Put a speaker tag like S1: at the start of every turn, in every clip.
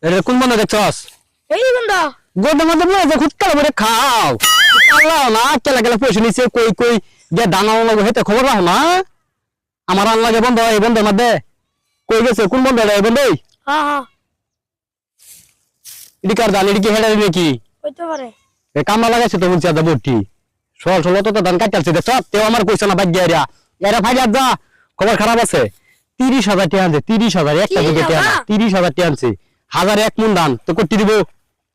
S1: এর কোন বন্ধ দেখছস?
S2: এই বন্ধা
S1: গোটা মধ্যে না যে খুটকা করে খাও আল্লাহ না কেলা কেলা পয়সা নিছে কই কই যে দানা লাগো হেতে খবর রাখো না আমার আল্লাহ লাগে বন্ধ এই বন্ধের মধ্যে কই গেছে কোন বন্ধ রে বন্ধ
S2: হ্যাঁ হ্যাঁ
S1: এডি কার জানি এডি কি হেডা নাকি
S2: হইতে পারে
S1: এ কামলা লাগাইছে তো বলছি আদা বটি সল সল তো ধান কাটালছে দেখছ তেও আমার কইছ না ভাগ্য এরা এরা ফাইল যা খবর খারাপ আছে 30,000 টাকা আনছে 30,000 একটা দিকে টাকা 30,000 টাকা আনছে 1001 মন ধান তো কোটি দিব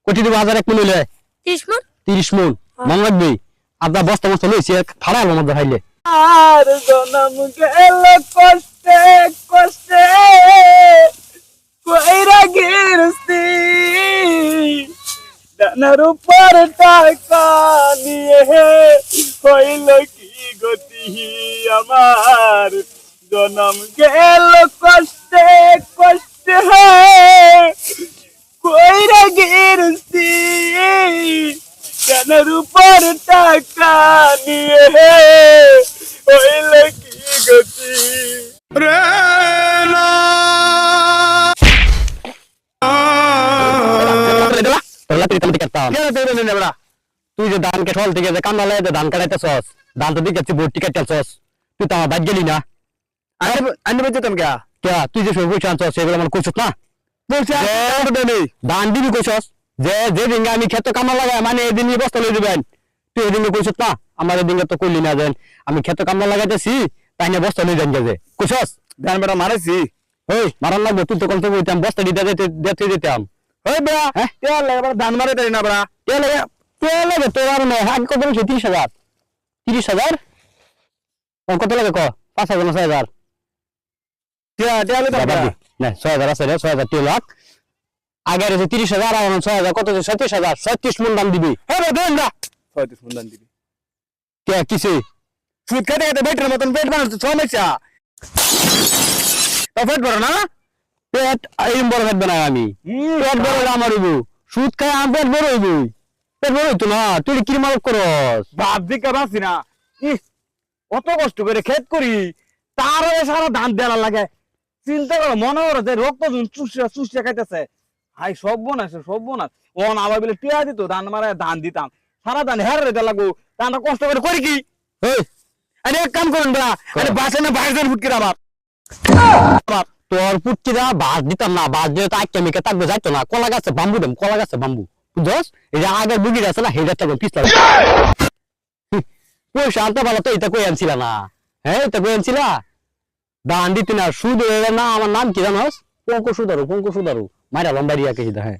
S1: 1001 মন হইলে
S2: 30 মন
S1: 30 মন মন লাগবে আদা বস্তা বস্তা লইছে ফাড়াইলো মধ্যে ফাইলে
S3: আর জনম গেল কষ্টে কষ্টে কইরা গিরস্তি ডানার উপর টাকা নিয়ে হইল কি গতি আমার জনম গেল কষ্টে কষ্টে কইরা গিরস্তি ডানার উপর টাকা নিয়ে হইল কি গতি রে না
S1: তোলা তুই তুমি করতাম কেন তুই রে নেবড়া তুই যে ধান কেটল থেকে যে কামলা লাগে ধান কাটাইতেছস ধান তো দিকে বটি কাটাইছস তুই তো আমার বাদ গেলি না
S3: আরে আন্নে বেজতাম কে
S1: কে তুই যে সব পয়সা আনছস সেগুলো আমার কইছস না
S3: বলছি আর দেনি
S1: ধান দিবি কইছস যে যে দিন আমি ক্ষেত কামলা লাগাই মানে এদিন বস্তা লই দিবেন তুই এদিন কইছস না আমার এদিন তো কইলি না যেন আমি ক্ষেত কামলা লাগাইতেছি তাই না বস্তা লই দেন যে কইছস
S3: ধান বেটা মারাইছি
S1: ওই মারান লাগবে তুই তো কলতে কইতাম বস্তা দিতে দিতে দিতাম
S3: ওই বেড়া তেল লাগে ধান মারে তাই না বেড়া
S1: কে লাগে তোর আর নয় আগে কত বলছি 30,000 30,000 কত লাগে ক 5,000 না 6,000
S3: তেল তো
S1: না 6,000 আছে রে 6,000 3 লাখ আগে রে 30,000 আর 6,000 কত 37,000 37 মন দাম দিবি
S3: হ্যাঁ দেন না 36 মন ধান দিবি
S1: কে কিসে
S3: সুদ খেতে খেতে বেটের মতন পেট বানাচ্ছে সমস্যা তো পেট বড় না
S1: পেট এই বড় পেট বানাই আমি পেট বড় হলে আমার হইব সুদ খাই আমার পেট বড় হইব পেট বড় হইতো না তুই কি মালক করস
S3: বাপ দিকে বাঁচি না ইস অত কষ্ট করে ক্ষেত করি তারও সারা ধান দেওয়া লাগে চিন্তা করো মনে করো যে রক্ত চুষিয়া চুষিয়া খাইতেছে হাই সব বোনাস ওন আবার বলে টিয়া দিত ধান মারায় ধান দিতাম সারা ধান হেরে দিতে লাগবো ধানটা কষ্ট করে করি কি
S1: এই
S3: আরে এক কাম করুন বেড়া আরে বাসে না বাইরে যান ফুটকিরা বাপ
S1: তোর পুটকিরা বাস দিতাম না বাস দিয়ে তো আইকে মেকে থাকবে যাইতো না কলা গাছে বাম্বু দেম কলা গাছে বাম্বু বুঝছস এই যে আগের বুগির আছে না হেডা থাকবে পিছলা পয়সা আনতে পারলো তো এটা কই আনছিলা না হ্যাঁ এটা কই আনছিলা দান দিতি না সুদ না আমার নাম কি জানোস পঙ্কু সুদারু মাইরা লম্বাড়িয়া কে হ্যাঁ